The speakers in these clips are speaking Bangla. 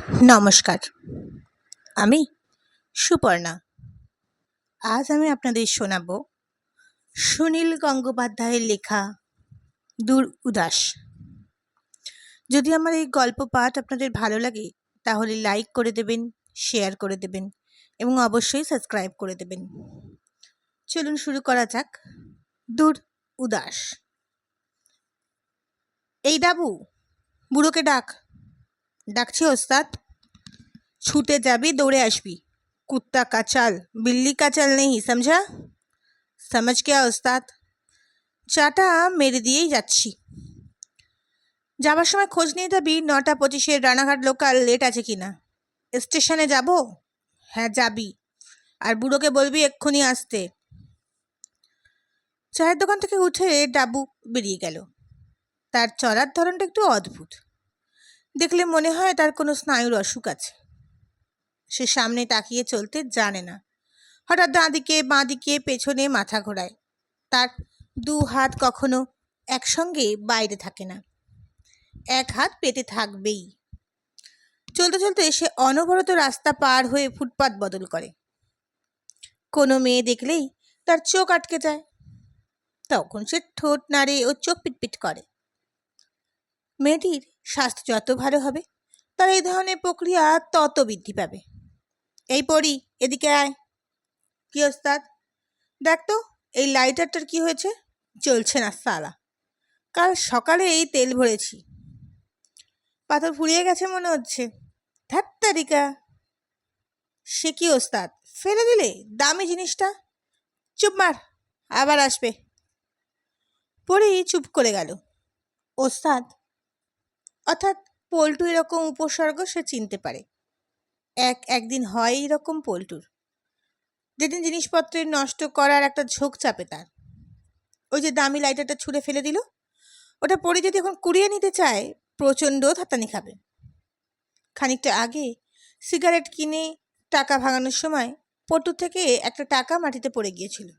নমস্কার, আমি সুপর্ণা। আজ আমি আপনাদের শোনাব সুনীল গঙ্গোপাধ্যায়ের লেখা দূর উদাস। যদি আমার এই গল্প পাঠ আপনাদের ভালো লাগে তাহলে লাইক করে দেবেন, শেয়ার করে দেবেন এবং অবশ্যই সাবস্ক্রাইব করে দেবেন। চলুন শুরু করা যাক। দূর উদাস। এই ডাবু, বুড়োকে ডাক। ডাকছি ওস্তাদ। ছুটে যাবি, দৌড়ে আসবি। কুত্তা का चाल बिल्ली का चाल नहीं, समझा? समझ गया ওস্তাদ। চাটা মেরে দিয়েই যাচ্ছি। যাবার সময় খোঁজ নিয়ে যাবি 9:25 রানাঘাট লোকাল লেট আছে কিনা। স্টেশনে যাব? হ্যাঁ যাবি, আর বুড়োকে বলবি এক্ষুনি আসতে। চায়ের দোকান থেকে উঠে ডাবু বেরিয়ে গেল। তার চলার ধরনটা একটু অদ্ভুত। দেখলে মনে হয় তার কোনো স্নায়ুর অসুখ আছে। সে সামনে তাকিয়ে চলতে জানে না। হঠাৎ ডাঁদিকে বাঁদিকে পেছনে মাথা ঘোরায়। তার দু হাত কখনো একসঙ্গে বাইরে থাকে না, এক হাত পেতে থাকবেই। চলতে চলতে সে অনবরত রাস্তা পার হয়ে ফুটপাত বদল করে। কোনো মেয়ে দেখলেই তার চোখ আটকে যায়। তখন সে ঠোঁট নাড়ে ও চোখ পিটপিট করে। মেয়েটির স্বাস্থ্য যত ভালো হবে তার এই ধরনের প্রক্রিয়া তত বৃদ্ধি পাবে। এই পড়ি, এদিকে আয়। কি ওস্তাদ? দেখ তো এই লাইটারটার কি হয়েছে? চলছে না সালা। কাল সকালে এই তেল ভরেছি, পাথর ফুরিয়ে গেছে মনে হচ্ছে। ধ্যাত্তারিকা। সে কি ওস্তাদ, ফেলে দিলে দামি জিনিসটা? চুপ মার, আবার আসবে। পরে চুপ করে গেল। ওস্তাদ অর্থাৎ পল্টু এরকম উপসর্গ সে চিনতে পারে। একদিন হয় এরকম পল্টুর, যেদিন জিনিসপত্রের নষ্ট করার একটা ঝোঁক চাপে তার। ওই যে দামি লাইটারটা ছুঁড়ে ফেলে দিল, ওটা পরে যদি এখন কুড়িয়ে নিতে চায় প্রচণ্ড থাতানি খাবে। খানিকটা আগে সিগারেট কিনে টাকা ভাঙানোর সময় পল্টু থেকে একটা টাকা মাটিতে পড়ে গিয়েছিল।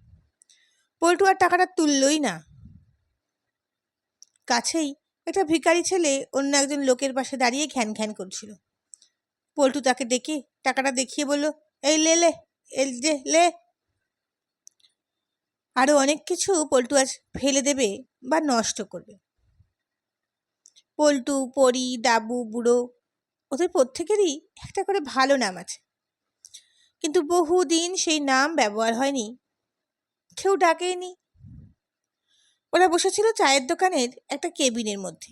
পল্টু আর টাকাটা তুললই না। কাছেই একটা ভিখারি ছেলে অন্য একজন লোকের পাশে দাঁড়িয়ে ঘ্যান ঘ্যান করছিল। পল্টু তাকে ডেকে টাকাটা দেখিয়ে বলল, এই লে লে, এই যে লে। আরও অনেক কিছু পল্টু আজ ফেলে দেবে বা নষ্ট করবে। পল্টু, পরি, ডাবু, বুড়ো, ওদের প্রত্যেকেরই একটা করে ভালো নাম আছে, কিন্তু বহুদিন সেই নাম ব্যবহার হয়নি, কেউ ডাকেনি। ওরা বসেছিল চায়ের দোকানের একটা কেবিনের মধ্যে।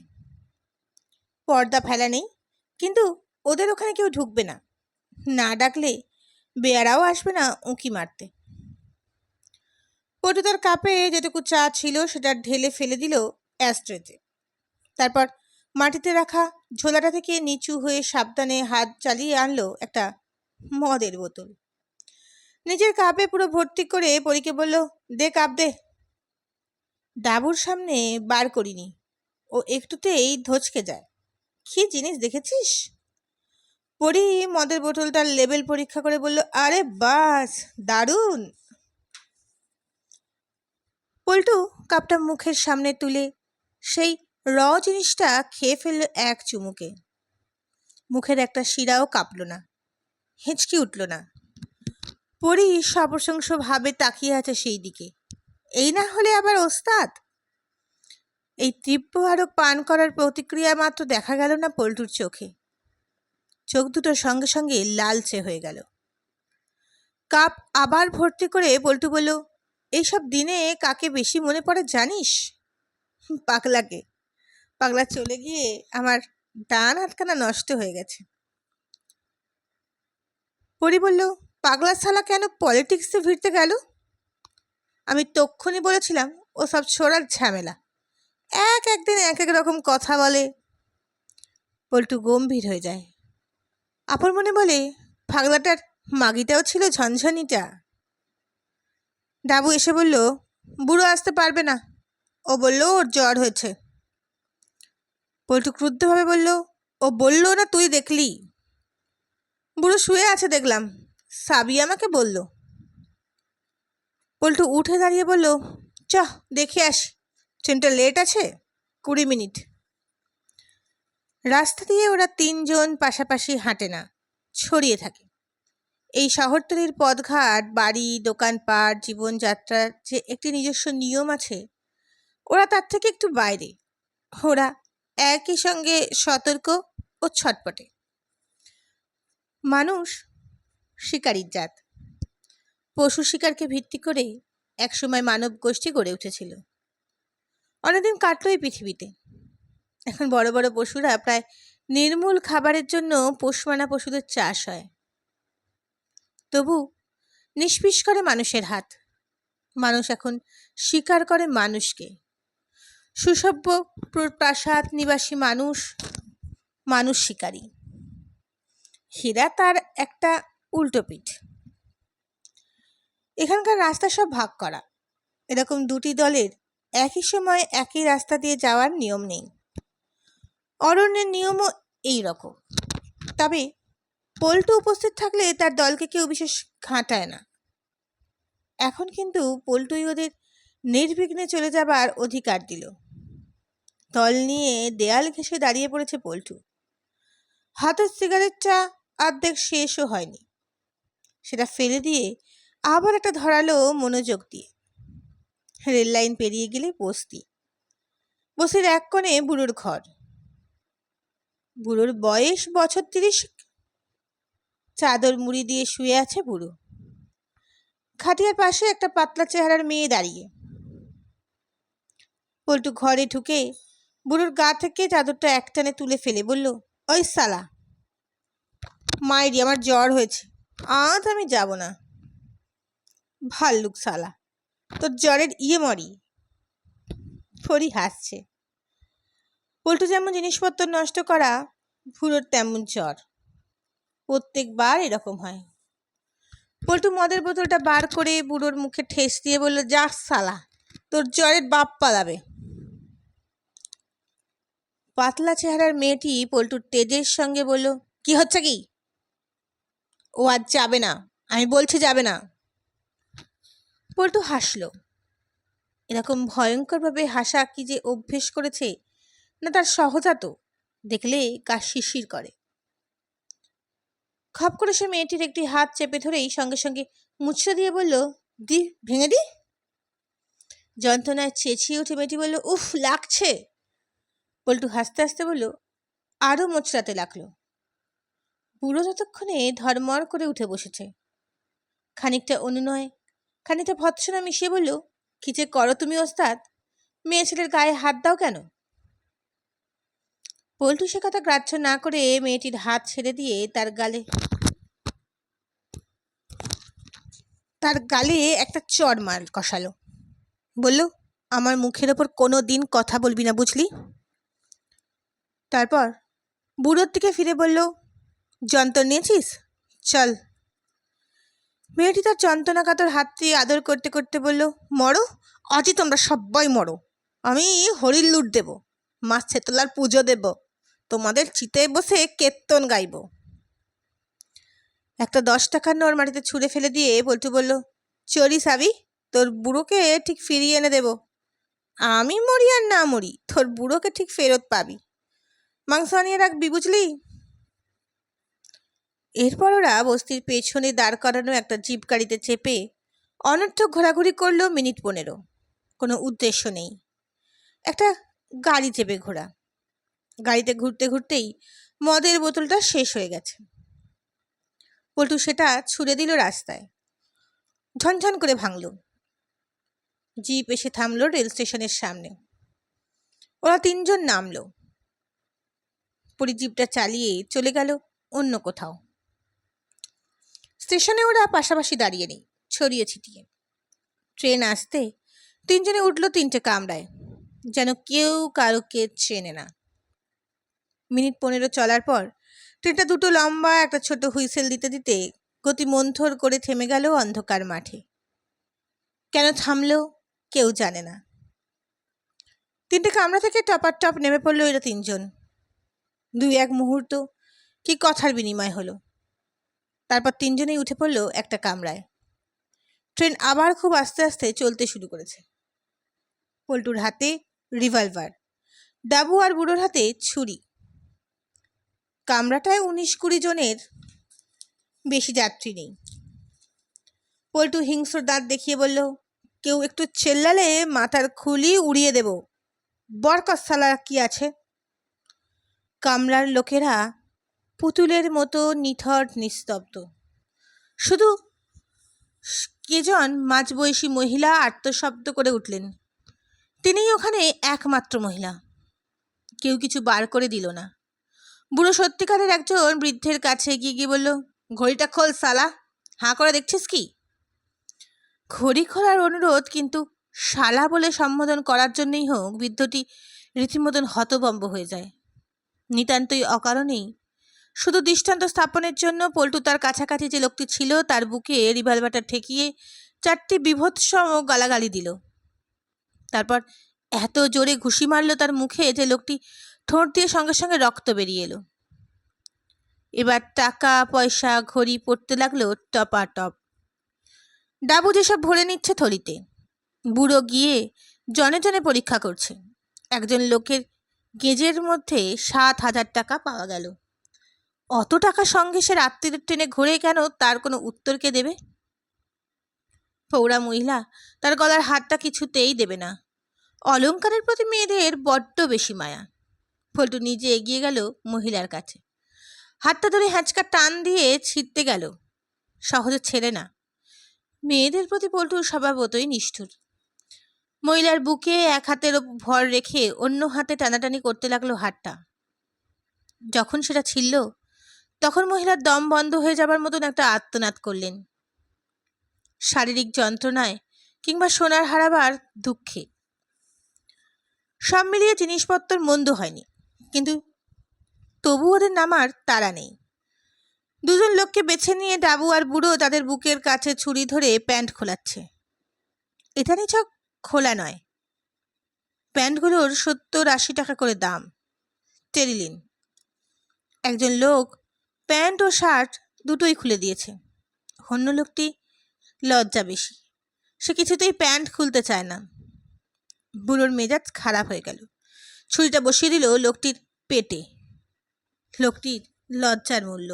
পর্দা ফেলা নেই, কিন্তু ওদের ওখানে কেউ ঢুকবে না, না ডাকলে বেয়ারাও আসবে না উঁকি মারতে। পটু তার কাপে যেটুকু চা ছিল সেটা ঢেলে ফেলে দিল অ্যাস্ট্রেতে। তারপর মাটিতে রাখা ঝোলাটা থেকে নিচু হয়ে সাবধানে হাত চালিয়ে আনলো একটা মদের বোতল। নিজের কাপে পুরো ভর্তি করে পরীকে বলল, দে কাপ দে। ডাবুর সামনে বার করিনি, ও একটুতেই ধচকে যায়। কি জিনিস দেখেছিস? পরি মদের বোতলটার লেবেল পরীক্ষা করে বলল, আরে বাস, দারুণ। পল্টু কাপটা মুখের সামনে তুলে সেই জিনিসটা খেয়ে ফেলল এক চুমুকে। মুখের একটা শিরাও কাঁপল না, হেঁচকি উঠল না। পরি সপ্রশংসভাবে তাকিয়ে আছে সেই দিকে। এই না হলে আবার ওস্তাদ। এই তীব্র আরো পান করার প্রতিক্রিয়া মাত্র দেখা গেল না পল্টুর চোখে। চোখ দুটোর সঙ্গে সঙ্গে লালচে হয়ে গেল। কাপ আবার ভর্তি করে পল্টু বলল, এইসব দিনে কাকে বেশি মনে পড়ে জানিস? পাগলাকে। পাগলা চলে গিয়ে আমার ডান হাতখানা নষ্ট হয়ে গেছে। পরি বলল, পাগলা শালা কেন পলিটিক্সে ভিড়তে গেল? আমি তক্ষুনি বলেছিলাম ও সব ছোড়ার ঝামেলা, একদিন এক রকম কথা বলে। পল্টু গম্ভীর হয়ে যায়। আপন মনে বলে, পাগলাটার মাগিটাও ছিল ঝনঝনিটা। ডাবু এসে বলল, বুড়ো আসতে পারবে না, ও বলল ওর জ্বর হয়েছে। পল্টু ক্রুদ্ধভাবে বলল, ও বলল না তুই দেখলি? বুড়ো শুয়ে আছে দেখলাম, সাবি আমাকে বলল। পল্টু উঠে দাঁড়িয়ে বলল, চ দেখে আসি, ট্রেনটা লেট আছে 20 মিনিট। রাস্তা দিয়ে ওরা তিনজন পাশাপাশি হাঁটে না, ছড়িয়ে থাকে। এই শহরতলির পথঘাট, বাড়ি, দোকানপাট, জীবনযাত্রার যে একটি নিজস্ব নিয়ম আছে, ওরা তার থেকে একটু বাইরে। ওরা একই সঙ্গে সতর্ক ও ছটপটে। মানুষ শিকারীর জাত। পশু শিকারকে ভিত্তি করে একসময় মানব গোষ্ঠী গড়ে উঠেছিল। অনেকদিন কাটলো এই পৃথিবীতে। এখন বড় বড় পশুরা প্রায় নির্মূল, খাবারের জন্য পোষমানা পশুদের চাষ হয়। তবু নিষ্পিস করে মানুষের হাত। মানুষ এখন শিকার করে মানুষকে। সুসভ্য প্রাসাদ নিবাসী মানুষ, মানুষ শিকারী। হীরা তার একটা উল্টো পিঠ। এখানকার রাস্তা সব ভাগ করা। এরকম দুটি দলের একই সময় একই রাস্তা দিয়ে যাওয়ার নিয়ম নেই। অরণ্যের নিয়মও এই রকম। তবে পল্টু উপস্থিত থাকলে তার দলকে কেউ বিশেষ ঘাঁটায় না। এখন কিন্তু পল্টুই ওদের নির্বিঘ্নে চলে যাবার অধিকার দিল। দল নিয়ে দেয়াল ঘেঁষে দাঁড়িয়ে পড়েছে পল্টু। হাতের সিগারেটটা অর্ধেক শেষও হয়নি। সেটা ফেলে দিয়ে আবার একটা ধরালো মনোযোগ দিয়ে। রেল লাইন পেরিয়ে গেলে বস্তি। বস্তির এক কোণে বুড়োর ঘর। বুড়োর বয়স বছর 30। চাদর মুড়ি দিয়ে শুয়ে আছে বুড়ো। খাটিয়ার পাশে একটা পাতলা চেহারার মেয়ে দাঁড়িয়ে। পল্টু ঘরে ঢুকে বুড়োর গা থেকে চাদরটা একটানে তুলে ফেলে বলল, ওই সালা, মায়েরি, আমার জ্বর হয়েছে, আজ আমি যাব না। ভাল্লুক সালা, তোর জ্বরের মরি। ফরি হাসছে। পল্টু যেমন জিনিসপত্র নষ্ট করা, বুড়োর তেমন জ্বর। প্রত্যেকবার এরকম হয়। পল্টু মদের বোতলটা বার করে বুড়োর মুখে ঠেস দিয়ে বলল, যা সালা, তোর জ্বরের বাপ পালাবে। পাতলা চেহারার মেয়েটি পল্টুর তেজের সঙ্গে বলল, কি হচ্ছে কি? ও আজ যাবে না, আমি বলছি যাবে না। পল্টু হাসল। এরকম ভয়ঙ্করভাবে হাসা কি যে অভ্যেস করেছে না তার সহজাত, দেখলে গা শিরশির করে। খপ করে সে মেয়েটির একটি হাত চেপে ধরেই সঙ্গে সঙ্গে মুচড়ে দিয়ে বলল, দি, ভেঙে দি। যন্ত্রণায় চেঁচিয়ে উঠে মেয়েটি বলল, উফ, লাগছে। পল্টু হাসতে হাসতে বলল, আরও মোচড়াতে লাগলো। বুড়ো ততক্ষণে ধর্মর করে উঠে বসেছে। খানিকটা অনুনয়, খানিকটা ভৎসনা মিশিয়ে বলল, কি যে করো তুমি ওস্তাদ, মেয়ে ছেলের গায়ে হাত দাও কেন? পল্টু সে কথা গ্রাহ্য না করে মেয়েটির হাত ছেড়ে দিয়ে তার গালে একটা চড় কষালো। বলল, আমার মুখের ওপর কোনো দিন কথা বলবি না, বুঝলি? তারপর বুড়োর দিকে ফিরে বলল, যন্ত্র নিয়েছিস? চল। মেয়েটি তার যন্ত্রণাকাতর হাতটি আদর করতে করতে বলল, মরো, আজই তোমরা সবাই মরো। আমি হরির লুট দেব, মা ছেতলার পুজো দেব, তোমাদের চিতে বসে কীর্তন গাইব। একটা 10 টাকার নোট মাটিতে ছুঁড়ে ফেলে দিয়ে পল্টু বলল, চলি সাবি, তোর বুড়োকে ঠিক ফিরিয়ে এনে দেব। আমি মরি আর না মরি, তোর বুড়োকে ঠিক ফেরত পাবি। মাংস আনিয়ে রাখবি, বুঝলি? এরপর ওরা বস্তির পেছনে দাঁড় করানো একটা জিপ গাড়িতে চেপে অনর্থক ঘোরাঘুরি করলো মিনিট 15। কোনো উদ্দেশ্য নেই। একটা গাড়ি চেপে ঘোরা। গাড়িতে ঘুরতে ঘুরতেই মদের বোতলটা শেষ হয়ে গেছে। পল্টু সেটা ছুঁড়ে দিল রাস্তায়। ঝনঝন করে ভাঙল। জিপ এসে থামলো রেল স্টেশনের সামনে। ওরা 3 জন নামলো। পরি জিপটা চালিয়ে চলে গেল অন্য কোথাও। স্টেশনে ওরা পাশাপাশি দাঁড়িয়ে নেই, ছড়িয়ে ছিটিয়ে। ট্রেন আসতে 3 জনে উঠল 3টে কামরায়, যেন কেউ কারোকে চেনে না। মিনিট 15 চলার পর ট্রেনটা দুটো লম্বা একটা ছোট হুইসেল দিতে দিতে গতি মন্থর করে থেমে গেল অন্ধকার মাঠে। কেন থামলো কেউ জানে না। 3টে কামরা থেকে টপার টপ নেমে পড়লো এরা 3 জন। 2-1 মুহূর্ত কি কথার বিনিময় হলো। তারপর 3 জনেই উঠে পড়লো একটা কামরায়। ট্রেন আবার খুব আস্তে আস্তে চলতে শুরু করেছে। পল্টুর হাতে রিভলভার, ডাবু আর বুড়োর হাতে ছুরি। কামরাটায় 19-20 জনের বেশি যাত্রী নেই। পল্টু হিংস্র দাঁত দেখিয়ে বলল, কেউ একটু চেল্লালে মাথার খুলি উড়িয়ে দেব। বরকত সালা কি আছে? কামরার লোকেরা পুতুলের মতো নিথর নিস্তব্ধ। শুধু কেজন মাঝবয়সী মহিলা আর্তশব্দ করে উঠলেন। তিনিই ওখানে একমাত্র মহিলা। কেউ কিছু বার করে দিল না। বুড়ো সত্যিকারের একজন বৃদ্ধের কাছে এগিয়ে গিয়ে বলল, ঘড়িটা খোল সালা, হাঁ করে দেখছিস কি? ঘড়ি খোলার অনুরোধ, কিন্তু শালা বলে সম্বোধন করার জন্যই হোক বৃদ্ধটি রীতিমতন হতভম্ব হয়ে যায়। নিতান্তই অকারণেই, শুধু দৃষ্টান্ত স্থাপনের জন্য পল্টু তার কাছাকাছি যে লোকটি ছিল তার বুকে রিভলভারটা ঠেকিয়ে 4টি বীভৎস গালাগালি দিল। তারপর এত জোরে ঘুষি মারল তার মুখে যে লোকটি ঠোঁট দিয়ে সঙ্গে সঙ্গে রক্ত বেরিয়ে এলো। এবার টাকা পয়সা ঘড়ি পড়তে লাগলো টপাটপ। ডাবু যেসব ভরে নিচ্ছে থলিতে, বুড়ো গিয়ে জনে জনে পরীক্ষা করছে। একজন লোকের গেজের মধ্যে 7,000 টাকা পাওয়া গেল। অত টাকা সঙ্গে সে রাত্রির ট্রেনে ঘুরে কেন, তার কোনো উত্তর কে দেবে? পৌড়া মহিলা তার গলার হাতটা কিছুতেই দেবে না। অলংকারের প্রতি মেয়েদের বড্ড বেশি মায়া। পল্টু নিজে এগিয়ে গেল মহিলার কাছে, হাতটা ধরে হ্যাঁচকা টান দিয়ে ছিঁড়তে গেল। সহজে ছেড়ে না। মেয়েদের প্রতি পল্টুর স্বভাবতই নিষ্ঠুর। মহিলার বুকে এক হাতের ভর রেখে অন্য হাতে টানাটানি করতে লাগলো হাতটা। যখন সেটা ছিঁড়ল তখন মহিলার দম বন্ধ হয়ে যাবার মতন একটা আর্তনাদ করলেন, শারীরিক যন্ত্রণায় কিংবা সোনার হারাবার দুঃখে। সব মিলিয়ে জিনিসপত্র মন্দ হয়নি, কিন্তু তবু ওদের নামার তাড়া নেই। দুজন লোককে বেছে নিয়ে ডাবু আর বুড়ো তাদের বুকের কাছে ছুরি ধরে প্যান্ট খোলাচ্ছে। এটা নিছক খোলা নয়, প্যান্টগুলোর 70-80 টাকা করে দাম। টেরিলিন। একজন লোক প্যান্ট ও শার্ট দুটোই খুলে দিয়েছে। অন্য লোকটি লজ্জা বেশি, সে কিছুতেই প্যান্ট খুলতে চায় না। বুড়োর মেজাজ খারাপ হয়ে গেল। ছুরিটা বসিয়ে দিল লোকটির পেটে। লোকটির লজ্জার মূল্য।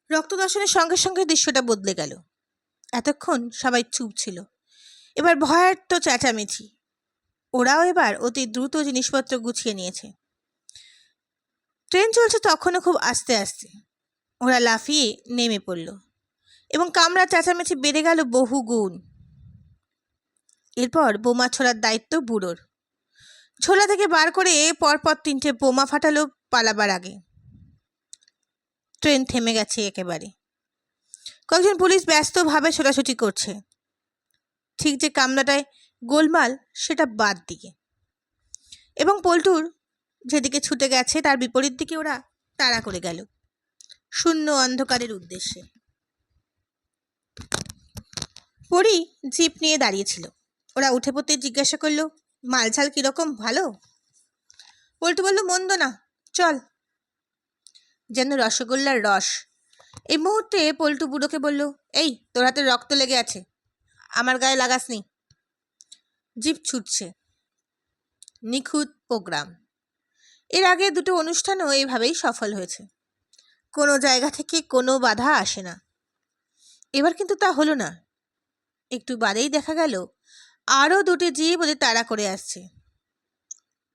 রক্তদর্শনের সঙ্গে সঙ্গে দৃশ্যটা বদলে গেল। এতক্ষণ সবাই চুপ ছিল, এবার ভয়ার্ত চেঁচামেচি। ওরাও এবার অতি দ্রুত জিনিসপত্র গুছিয়ে নিয়েছে। ট্রেন চলছে তখনও খুব আস্তে আস্তে। ওরা লাফিয়ে নেমে পড়ল এবং কামরা চেঁচামেচি বেড়ে গেল বহু গুণ। এরপর বোমা ছোড়ার দায়িত্ব বুড়োর। ছোলা থেকে বার করে পরপর 3টে বোমা ফাটালো পালাবার আগে। ট্রেন থেমে গেছে একেবারে। কয়েকজন পুলিশ ব্যস্তভাবে ছোটাছুটি করছে। ঠিক যে কামরাটায় গোলমাল সেটা বাদ দিকে, এবং পল্টুর যেদিকে ছুটে গেছে তার বিপরীত দিকে ওরা তাড়া করে গেল শূন্য অন্ধকারের উদ্দেশ্যে। পরি জিপ নিয়ে দাঁড়িয়েছিল। ওরা উঠে পড়তে জিজ্ঞাসা করলো, মালঝাল কিরকম, ভালো? পল্টু বলল, মন্দ না, চল। যেন রসগোল্লার রস। এই মুহূর্তে পল্টু বুড়োকে বলল, এই তোর হাতে রক্ত লেগে আছে, আমার গায়ে লাগাসনি। জিপ ছুটছে। নিখুঁত প্রোগ্রাম। এর আগে 2টো অনুষ্ঠানও এইভাবেই সফল হয়েছে। কোনো জায়গা থেকে কোনো বাধা আসে না। এবার কিন্তু তা হলো না। একটু বাদেই দেখা গেল আরও 2টি জিপ ওদের তাড়া করে আসছে।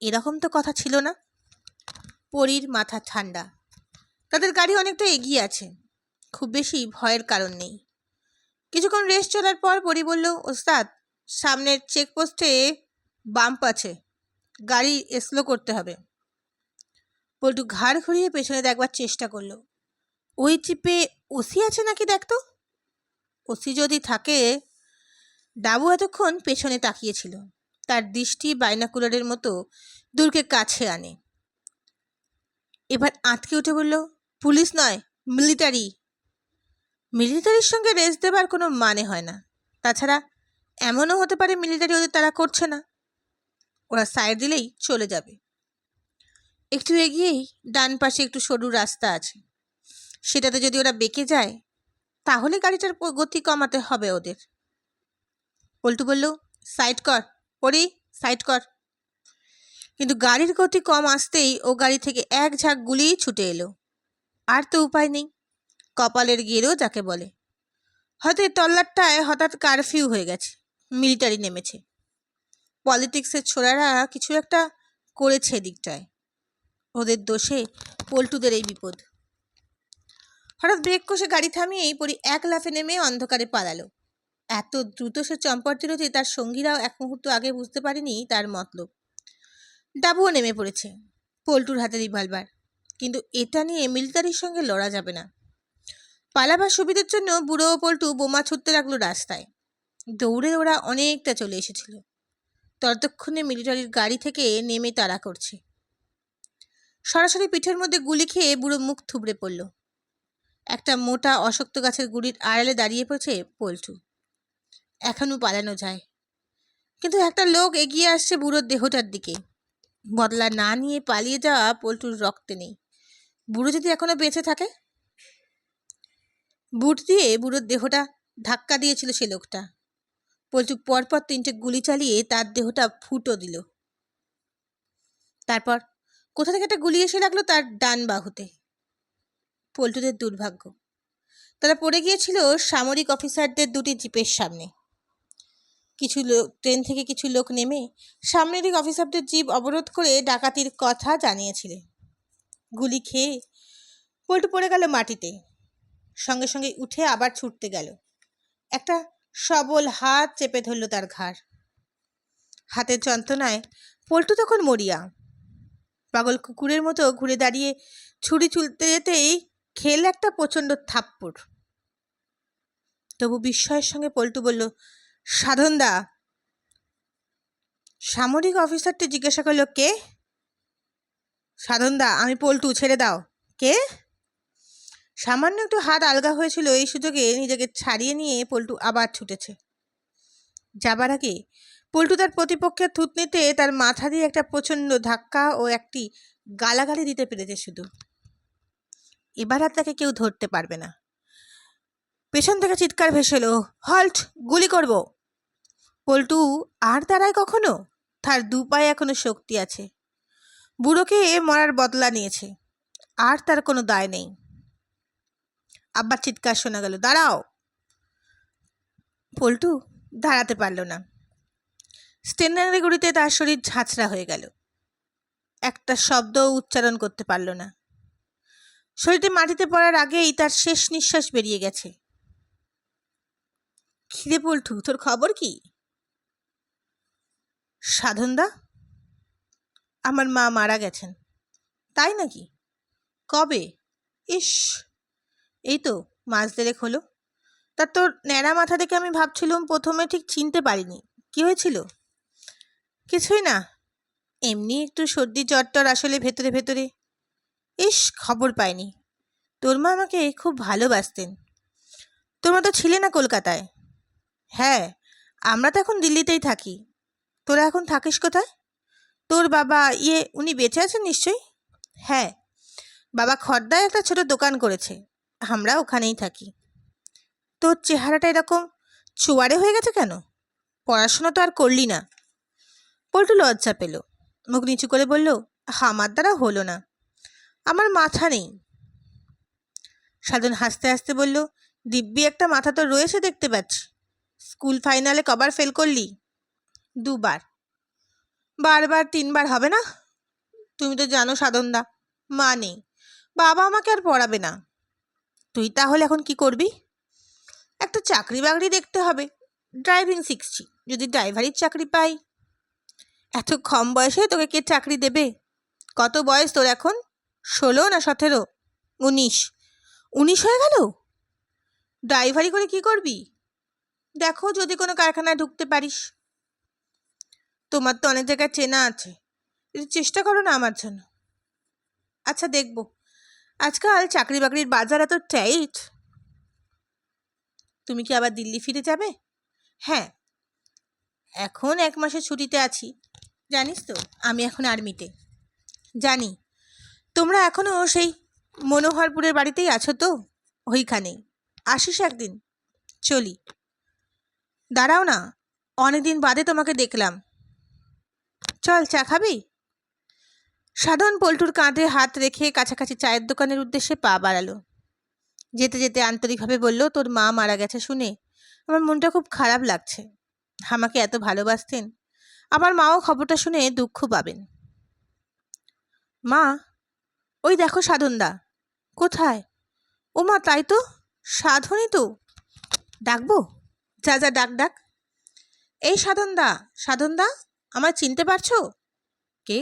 এরকম তো কথা ছিল না। পরীর মাথা ঠান্ডা। তাদের গাড়ি অনেকটা এগিয়ে আছে, খুব বেশি ভয়ের কারণ নেই। কিছুক্ষণ রেস্ট চলার পর পরি বলল, ওস্তাদ, সামনের চেকপোস্টে বাম্প আছে, গাড়ি স্লো করতে হবে। পল্টু ঘাড় ঘুরিয়ে পেছনে দেখবার চেষ্টা করলো। ওই চিপে ওসি আছে নাকি দেখতো। ওসি যদি থাকে। ডাবু এতক্ষণ পেছনে তাকিয়েছিল, তার দৃষ্টি বাইনাকুলারের মতো দূরকে কাছে আনে। এবার আঁতকে উঠে বলল, পুলিশ নয়, মিলিটারি। মিলিটারির সঙ্গে রেস দেবার কোনো মানে হয় না। তাছাড়া এমনও হতে পারে মিলিটারি ওদের তাড়া করছে না, ওরা সাইড দিলেই চলে যাবে। একটু এগিয়েই ডান পাশে একটু সরু রাস্তা আছে, সেটাতে যদি ওরা বেঁকে যায় তাহলে গাড়িটার গতি কমাতে হবে ওদের। পল্টু বলল, সাইড কর পরি, সাইড কর। কিন্তু গাড়ির গতি কম আসতেই ও গাড়ি থেকে এক ঝাঁক গুলি ছুটে এলো। আর তো উপায় নেই, কপালের গেরো যাকে বলে। হয়তো এই তল্লাটটায় হঠাৎ কারফিউ হয়ে গেছে, মিলিটারি নেমেছে, পলিটিক্সের ছোড়ারা কিছু একটা করেছে এদিকটায়, ওদের দোষে পল্টুদের এই বিপদ। হঠাৎ ব্রেক কষে গাড়ি থামিয়েই পরি এক লাফে নেমে অন্ধকারে পালালো। এত দ্রুত সে চম্পট দিল যে তার সঙ্গীরাও এক মুহূর্ত আগে বুঝতে পারেনি তার মতলব। ডাবুও নেমে পড়েছে, পল্টুর হাতে রিভলভার। কিন্তু এটা নিয়ে মিলিটারির সঙ্গে লড়া যাবে না। পালাবার সুবিধার জন্য বুড়ো ও পল্টু বোমা ছুটতে লাগলো রাস্তায়। দৌড়ে ওরা অনেকটা চলে এসেছিল। ততক্ষণে মিলিটারির গাড়ি থেকে নেমে তাড়া করছে। সরাসরি পিঠের মধ্যে গুলি খেয়ে বুড়ো মুখ থুবড়ে পড়ল। একটা মোটা অশক্ত গাছের গুড়ির আড়ালে দাঁড়িয়ে পড়েছে পল্টু। এখনও পালানো যায়, কিন্তু একটা লোক এগিয়ে আসছে বুড়োর দেহটার দিকে। বদলা না নিয়ে পালিয়ে যাওয়া পল্টুর রক্তে নেই। বুড়ো যদি এখনো বেঁচে থাকে। বুট দিয়ে বুড়োর দেহটা ধাক্কা দিয়েছিল সে লোকটা। পল্টু পরপর 3টে গুলি চালিয়ে তার দেহটা ফুটো দিল। তারপর কোথা থেকে একটা গুলি এসে লাগলো তার ডান বাহুতে। পল্টুদের দুর্ভাগ্য, তারা পড়ে গিয়েছিল সামরিক অফিসারদের 2টি জিপের সামনে। ট্রেন থেকে কিছু লোক নেমে সামরিক অফিসারদের জিপ অবরোধ করে ডাকাতির কথা জানিয়েছিল। গুলি খেয়ে পল্টু পড়ে গেল মাটিতে। সঙ্গে সঙ্গে উঠে আবার ছুটতে গেল। একটা সবল হাত চেপে ধরল তার ঘাড়। হাতের যন্ত্রণায় পল্টু তখন মরিয়া। পাগল কুকুরের মতো ঘুরে দাঁড়িয়ে ছুরি চুলতে যেতেই খেল একটা প্রচণ্ড থাপ্পড়। তবু বিস্ময়ের সঙ্গে পল্টু বলল, সাধনদা। সামরিক অফিসারটি জিজ্ঞাসা করল, কে? সাধনদা, আমি পল্টু, ছেড়ে দাও। কে? সামান্য একটু হাত আলগা হয়েছিল, এই সুযোগে নিজেকে ছাড়িয়ে নিয়ে পল্টু আবার ছুটেছে। যাবার আগে পল্টু তার প্রতিপক্ষের থুতনিতে তার মাথা দিয়ে একটা প্রচণ্ড ধাক্কা ও একটি গালাগালি দিতে পেরেছে শুধু। এবার আর তাকে কেউ ধরতে পারবে না। পেছন থেকে চিৎকার ভেসে এলো, হল্ট, গুলি করব। পল্টু আর দাঁড়ায় কখনো? তার 2 পায়ে এখনো শক্তি আছে। বুড়োকে মরার বদলা নিয়েছে, আর তার কোনো দায় নেই। আবার চিৎকার শোনা গেল, দাঁড়াও। পল্টু দাঁড়াতে পারল না। স্টেনারি গুড়িতে তার শরীর ঝাঁঝরা হয়ে গেল। একটা শব্দ উচ্চারণ করতে পারল না। শরীরটি মাটিতে পড়ার আগেই তার শেষ নিঃশ্বাস বেরিয়ে গেছে। খিরে পল্টু, তোর খবর কি? সাধনদা, আমার মা মারা গেছেন। তাই নাকি? কবে? ইস, এই তো 1 মাস দেড়েক হলো। তা তোর ন্যাড়া মাথা দেখে আমি ভাবছিলাম, প্রথমে ঠিক চিনতে পারিনি। কি হয়েছিল? কিছুই না, এমনি একটু সর্দি জ্বর, আসলে ভেতরে ভেতরে। ইস, খবর পাইনি। তোর মা আমাকে খুব ভালোবাসতেন। তোর মা তো ছিলে না কলকাতায়। হ্যাঁ, আমরা তো এখন দিল্লিতেই থাকি। তোরা এখন থাকিস কোথায়? তোর বাবা, উনি বেঁচে আছেন নিশ্চয়ই? হ্যাঁ, বাবা খড়দায় একটা ছোট দোকান করেছে, আমরা ওখানেই থাকি। তোর চেহারাটা এরকম চুয়ারে হয়ে গেছে কেন? পড়াশোনা তো আর করলি না। পল্টু লজ্জা পেল, মুখ নিচু করে বলল, আমার দ্বারা হলো না, আমার মাথা নেই। সাধন হাসতে হাসতে বলল, দিব্যি একটা মাথা তো রয়েছে দেখতে পাচ্ছি। স্কুল ফাইনালে কবার ফেল করলি? 2 বার। বারবার 3 বার হবে না? তুমি তো জানো সাধনদা, মা নেই, বাবা আমাকে আর পড়াবে না। তুই তাহলে এখন কি করবি? একটা চাকরি বাকরি দেখতে হবে। ড্রাইভিং শিখছি, যদি ড্রাইভারির চাকরি পাই। এত কম বয়সে তোকে কে চাকরি দেবে? কত বয়স তোর এখন? 16 না 17? 19? 19 হয়ে গেল? ড্রাইভারি করে কি করবি? দেখো যদি কোনো কারখানায় ঢুকতে পারিস। তোমার তো অনেক জায়গায় চেনা আছে, একটু চেষ্টা করো না আমার জন্য। আচ্ছা, দেখব। আজকাল চাকরি বাকরির বাজার এত টাইট। তুমি কি আবার দিল্লি ফিরে যাবে? হ্যাঁ, এখন 1 মাসের ছুটিতে আছি। জানিস তো, আমি এখন আর্মিতে। জানি। তোমরা এখনও সেই মনোহরপুরের বাড়িতেই আছো তো? ওইখানেই আসিস একদিন। চলি। দাঁড়াও না, অনেকদিন বাদে তোমাকে দেখলাম। চল, চা খাবি? সাধন পল্টুর কাঁধে হাত রেখে কাছাকাছি চায়ের দোকানের উদ্দেশ্যে পা বাড়ালো। যেতে যেতে আন্তরিকভাবে বলল, তোর মা মারা গেছে শুনে আমার মনটা খুব খারাপ লাগছে। আমাকে এত ভালোবাসতেন, আমার মাও খবরটা শুনে দুঃখ পাবেন। মা, ওই দেখো সাধনদা। কোথায়? ও মা, তাই তো, সাধনই তো। ডাকবো? যা যা, ডাক ডাক। এই সাধনদা, সাধনদা, আমায় চিনতে পারছো? কে?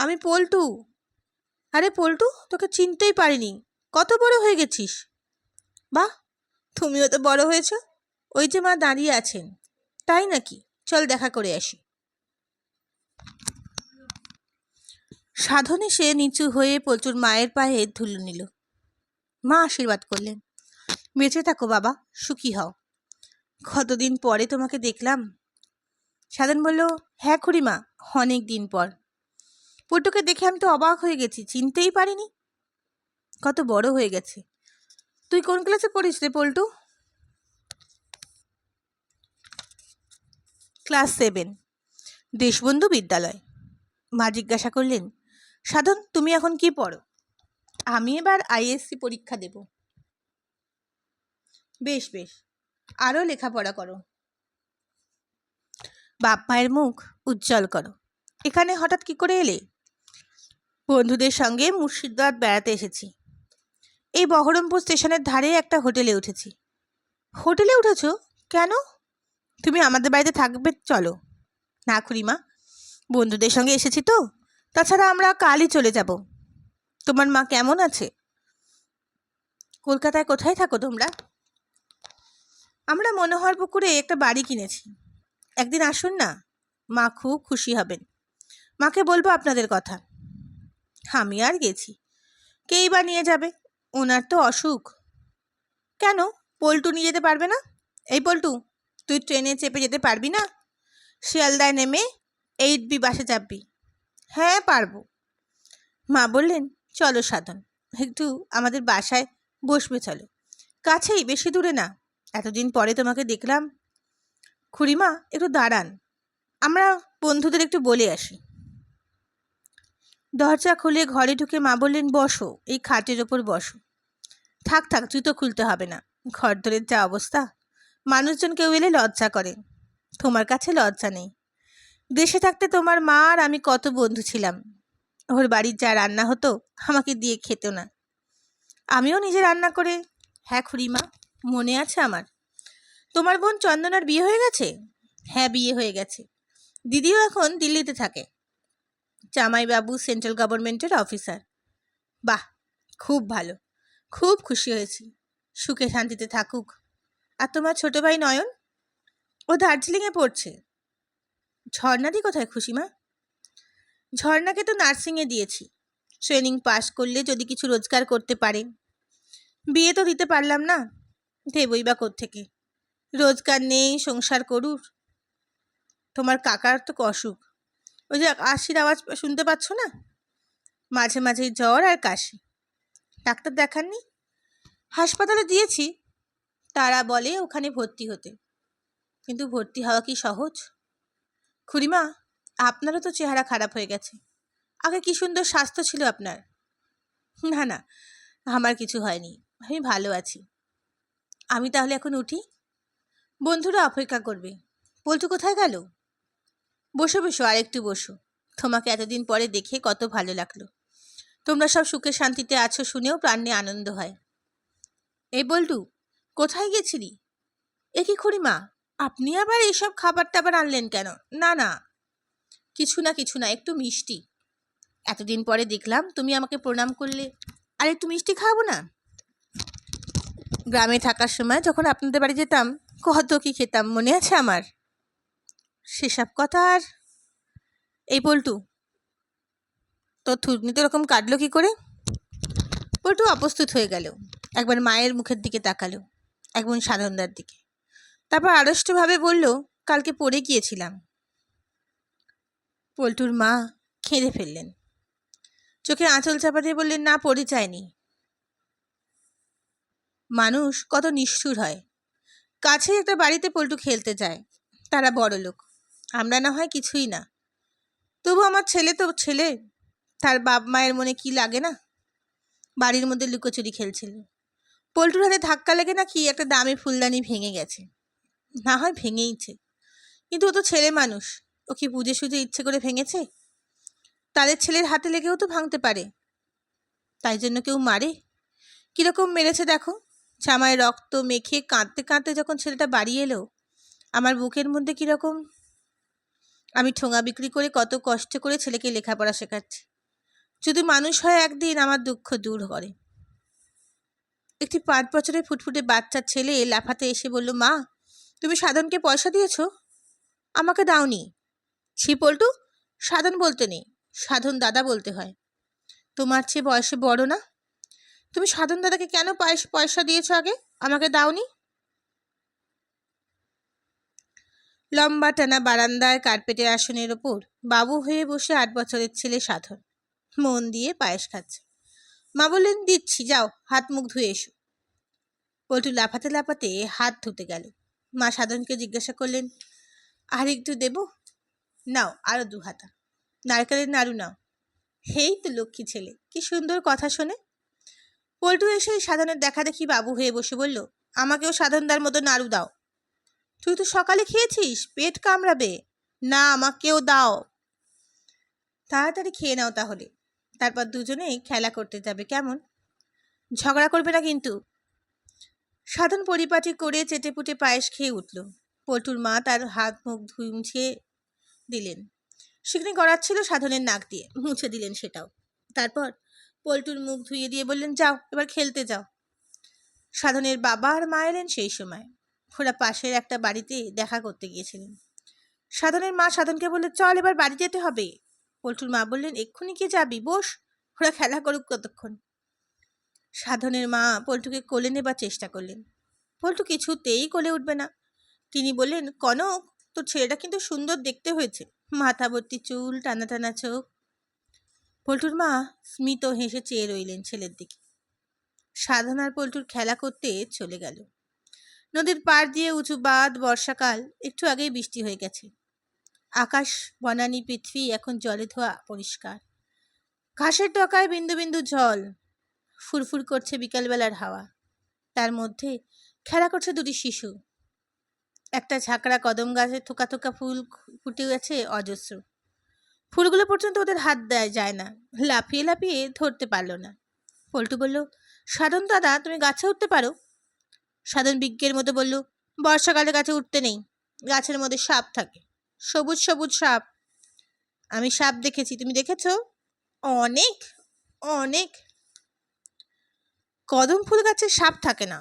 আমি পল্টু। আরে পল্টু, তোকে চিনতেই পারিনি, কত বড় হয়ে গেছিস। বাহ, তুমিও তো বড় হয়েছ। ওই যে মা দাঁড়িয়ে আছেন। তাই নাকি? চল দেখা করে আসি। সাধন এসে নিচু হয়ে পল্টুর মায়ের পায়ে ধুলো নিল। মা আশীর্বাদ করলেন, বেঁচে থাকো বাবা, সুখী হও। কতদিন পরে তোমাকে দেখলাম। সাধন বলল, হ্যাঁ খুড়িমা, অনেক দিন পর। পল্টুকে দেখে আমি তো অবাক হয়ে গেছি, চিনতেই পারিনি। কত বড় হয়ে গেছে। তুই কোন ক্লাসে পড়িস রে পল্টু? ক্লাস 7, দেশবন্ধু বিদ্যালয়। মা জিজ্ঞাসা করলেন, সাধন তুমি এখন কি পড়ো? আমি এবার আইএসসি পরীক্ষা দেব। বেশ বেশ, আরও লেখাপড়া করো, বাপ মায়ের মুখ উজ্জ্বল করো। এখানে হঠাৎ কি করে এলে? বন্ধুদের সঙ্গে মুর্শিদাবাদ বেড়াতে এসেছি। এই বহরমপুর স্টেশনের ধারে একটা হোটেলে উঠেছি। হোটেলে উঠেছো? কেন? তুমি আমাদের বাড়িতে থাকবে, চলো। না খুড়িমা, বন্ধুদের সঙ্গে এসেছি তো, তাছাড়া আমরা কালই চলে যাব। তোমার মা কেমন আছে? কলকাতায় কোথায় থাকো তোমরা? আমরা মনোহর পুকুরে একটা বাড়ি কিনেছি। একদিন আসুন না, মা খুব খুশি হবেন। মাকে বলবো আপনাদের কথা। আমি আর গেছি, কেই বা নিয়ে যাবে? ওনার তো অসুখ। কেন, পল্টু নিয়ে যেতে পারবে না? এই পল্টু, তুই ট্রেনে চেপে যেতে পারবি না? শিয়ালদায় নেমে 8B বাসে চাপবি। হ্যাঁ পারবো। মা বললেন, চলো সাধন, একটু আমাদের বাসায় বসবে, চলো। কাছেই, বেশি দূরে না। এতদিন পরে তোমাকে দেখলাম। খুড়িমা একটু দাঁড়ান, আমরা বন্ধুদের একটু বলে আসি। দরজা খুলে ঘরে ঢুকে মা বললেন, বসো, এই খাটের ওপর বসো। থাক থাক, জুতো খুলতে হবে না। ঘরদোরের যা অবস্থা, মানুষজন কেউ এলে লজ্জা করে। তোমার কাছে লজ্জা নেই। দেশে থাকতে তোমার মা আর আমি কত বন্ধু ছিলাম। ওর বাড়ির যা রান্না হতো আমাকে দিয়ে খেত না, আমিও নিজে রান্না করে। হ্যাঁ খুড়িমা, মনে আছে আমার। তোমার বোন চন্দনার বিয়ে হয়ে গেছে? হ্যাঁ, বিয়ে হয়ে গেছে। দিদিও এখন দিল্লিতে থাকে, জামাইবাবু সেন্ট্রাল গভর্নমেন্টের অফিসার। বাহ, খুব ভালো, খুব খুশি হয়েছি। সুখে শান্তিতে থাকুক। আর তোমার ছোট ভাই নয়ন? ও দার্জিলিংয়ে পড়ছে। ঝর্ণাদি কোথায় খুশিমা? ঝর্ণাকে তো নার্সিংয়ে দিয়েছি, ট্রেনিং পাস করলে যদি কিছু রোজগার করতে পারে। বিয়ে তো দিতে পারলাম না, দেবই বা কোত্থেকে? রোজগার নেই, সংসার করুক। তোমার কাকার তো অসুখ, ওই যে কাশির আওয়াজ শুনতে পাচ্ছ না? মাঝে মাঝে জ্বর আর কাশি। ডাক্তার দেখাননি? হাসপাতালে দিয়েছি, তারা বলে ওখানে ভর্তি হতে। কিন্তু ভর্তি হওয়া কি সহজ? খুড়িমা, আপনারও তো চেহারা খারাপ হয়ে গেছে। আগে কি সুন্দর স্বাস্থ্য ছিল আপনার। না না, আমার কিছু হয়নি, আমি ভালো আছি। আমি তাহলে এখন উঠি, বন্ধুরা অপেক্ষা করবে। পল্টু কোথায় গেল? বসো বসো, আর একটু বসো। তোমাকে এতদিন পরে দেখে কত ভালো লাগলো। তোমরা সব সুখে শান্তিতে আছো শুনেও প্রাণে আনন্দ হয়। এই বল্টু, কোথায় গেছিলি? এ কি খুড়িমা, আপনি আবার এইসব খাবার টাবার আনলেন কেন? না না, কিছু না কিছু না, একটু মিষ্টি। এতদিন পরে দেখলাম, তুমি আমাকে প্রণাম করলে, আর একটু মিষ্টি খাবো না? গ্রামে থাকার সময় যখন আপনাদের বাড়ি যেতাম, কত কি খেতাম, মনে আছে আমার? সেসব কথা আর। এই পল্টু, তোর থুতনিতে এরকম কাটলো কি করে? পল্টু অপ্রস্তুত হয়ে গেল, একবার মায়ের মুখের দিকে তাকালো, একবার সাধনদার দিকে, তারপর আড়ষ্টভাবে বলল, কালকে পড়ে গিয়েছিলাম। পল্টুর মা কেঁদে ফেললেন, চোখে আঁচল চাপা দিয়ে বললেন, না, পড়ে যায়নি। মানুষ কত নিষ্ঠুর হয়। কাছে একটা বাড়িতে পল্টু খেলতে যায়, তারা বড় লোক, আমরা না হয় কিছুই না। তবু আমার ছেলে তো ছেলে, তার বাপ মায়ের মনে কি লাগে না। বাড়ির মধ্যে লুকোচুরি খেলছিল। পল্টুর হাতে ধাক্কা লেগে নাকি একটা দামি ফুলদানি ভেঙে গেছে। না হয় ভেঙেইছে, কিন্তু ও তো ছেলে মানুষ, ও কি বুঝে সুঝে ইচ্ছে করে ভেঙেছে? তাদের ছেলের হাতে লেগেও তো ভাঙতে পারে। তাই জন্য কেউ মারে? কিরকম মেরেছে দেখো। জামায় রক্ত মেখে কাঁদতে কাঁদতে যখন ছেলেটা বাড়ি এলো, আমার বুকের মধ্যে কিরকম। আমি ঠোঙা বিক্রি করে কত কষ্ট করে ছেলেকে লেখাপড়া শেখাচ্ছি। যদি মানুষ হয় একদিন আমার দুঃখ দূর করে। একটি 5 বছরের ফুটফুটে বাচ্চা ছেলে লাফাতে এসে বলল, মা, তুমি সাধনকে পয়সা দিয়েছ? আমাকে দাওনি। ছি পল্টু, সাধন বলতে নেই, সাধন দাদা বলতে হয়। তোমার চেয়ে বয়সে বড় না? তুমি সাধন দাদাকে কেন পয়সা দিয়েছ আগে, আমাকে দাওনি? লম্বা টানা বারান্দায় কার্পেটের আসনের ওপর বাবু হয়ে বসে 8 বছরের ছেলে সাধন মন দিয়ে পায়েস খাচ্ছে। মা বললেন, দিচ্ছি, যাও হাত মুখ ধুয়ে এসো। পল্টু লাফাতে লাফাতে হাত ধুতে গেল। মা সাধনকে জিজ্ঞাসা করলেন, আর একটু দেব? নাও, আরো 2 হাতা। নারকেলের নাড়ু নাও। হেই তো লক্ষ্মী ছেলে, কি সুন্দর কথা শোনে। পল্টু এসে সাধনের দেখা দেখি বাবু হয়ে বসে বলল, আমাকেও সাধনদার মতো নাড়ু দাও। তুই তো সকালে খেয়েছিস, পেট কামড়াবে। না, আমাকেও দাও। তাড়াতাড়ি খেয়ে নাও তাহলে, তারপর দুজনেই খেলা করতে যাবে, কেমন? ঝগড়া করবে না কিন্তু। সাধন পরিপাটি করে চেটেপুটে পায়েস খেয়ে উঠল। পল্টুর মা তার হাত মুখ মুছিয়ে দিলেন। শিকনি গড়াচ্ছিল সাধনের নাক দিয়ে, মুছে দিলেন সেটাও। তারপর পল্টুর মুখ ধুয়ে দিয়ে বললেন, যাও এবার খেলতে যাও। সাধনের বাবা আর মা এলেন সেই সময়। ওরা পাশের একটা বাড়িতে দেখা করতে গিয়েছিলেন। সাধনের মা সাধনকে বললেন, চল এবার বাড়ি যেতে হবে। পল্টুর মা বললেন, এক্ষুনি কি যাবি? বস, ওরা খেলা করুক কতক্ষণ। সাধনের মা পল্টুকে কোলে নেবার চেষ্টা করলেন। পল্টু কিছুতেই কোলে উঠবে না। তিনি বললেন, কনক, তোর ছেলেটা কিন্তু সুন্দর দেখতে হয়েছে, মাথা ভর্তি চুল, টানা টানা চোখ। পল্টুর মা স্মিত হেসে চেয়ে রইলেন ছেলের দিকে। সাধন আর পল্টুর খেলা করতে চলে গেল। নদীর পাড় দিয়ে উঁচু বাঁধ, বর্ষাকাল, একটু আগেই বৃষ্টি হয়ে গেছে। আকাশ বনানী, পৃথিবী এখন জলে ধোয়া পরিষ্কার। ঘাসের ডগায় বিন্দু বিন্দু জল, ফুরফুর করছে বিকালবেলার হাওয়া। তার মধ্যে খেলা করছে 2টি শিশু। একটা ঝাঁকড়া কদম গাছে থোকা থোকা ফুল ফুটে গেছে অজস্র। ফুলগুলো পর্যন্ত ওদের হাত দেয় যায় না, লাফিয়ে লাফিয়ে ধরতে পারল না। পল্টু বলল, সাধন দাদা, তুমি গাছে উঠতে পারো? সাধন বিজ্ঞের মতো বলল, বর্ষাকালে গাছে উঠতে নেই, গাছের মধ্যে সাপ থাকে, সবুজ সবুজ সাপ। আমি সাপ দেখেছি, তুমি দেখেছ? অনেক অনেক। কদম ফুল গাছে সাপ থাকে না?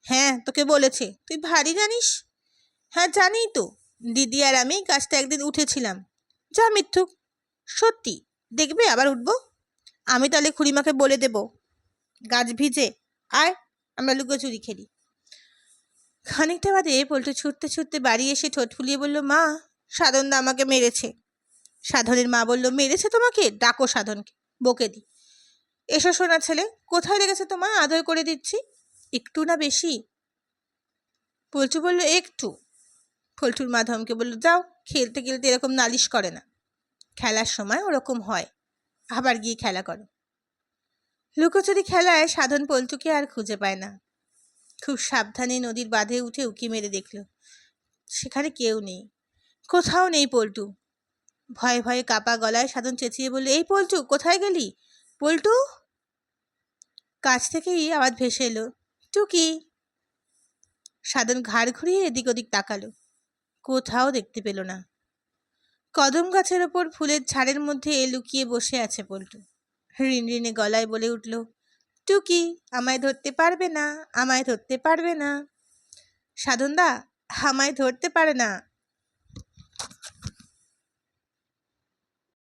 হ্যাঁ, তোকে বলেছে, তুই ভারী জানিস। হ্যাঁ জানি তো, দিদি আর আমি গাছটা একদিন উঠেছিলাম। যা মিথ্যুক। সত্যি, দেখবে আবার উঠবো। আমি তাহলে খুড়িমাকে বলে দেব, গাছ ভিজে, আয় আমরা লুকোচুরি খেলি। খানিকটা বাদে পল্টু ছুটতে ছুটতে বাড়ি এসে ঠোঁট ফুলিয়ে বলল, মা, সাধনদা আমাকে মেরেছে। সাধনের মা বলল, মেরেছে তোমাকে? ডাকো সাধনকে, বকে দি। এসো শোনা ছেলে, কোথায় লেগেছে তোমার? আদর করে দিচ্ছি। একটু না বেশি? পল্টু বলল, একটু। পল্টুর মা ধমকে বলল, যাও, খেলতে খেলতে এরকম নালিশ করে না, খেলার সময় ওরকম হয়, আবার গিয়ে খেলা করো। লুকোচুরি খেলায় সাধন পল্টুকে আর খুঁজে পায় না। খুব সাবধানে নদীর বাঁধে উঠে উঁকি মেরে দেখল, সেখানে কেউ নেই, কোথাও নেই পল্টু। ভয়ে ভয়ে কাপা গলায় সাধন চেঁচিয়ে বলল, এই পল্টু, কোথায় গেলি? পল্টু। কাছ থেকেই আওয়াজ ভেসে এলো, টুকি। সাধন ঘাড় ঘুরিয়ে এদিক ওদিক তাকালো, কোথাও দেখতে পেল না। কদম গাছের ওপর ফুলের ঝাড়ের মধ্যে লুকিয়ে বসে আছে পল্টু। রিনরিনে গলায় বলে উঠল, টুকি, আমায় ধরতে পারবে না, আমায় ধরতে পারবে না। সাধনদা, আমায় ধরতে পারে না,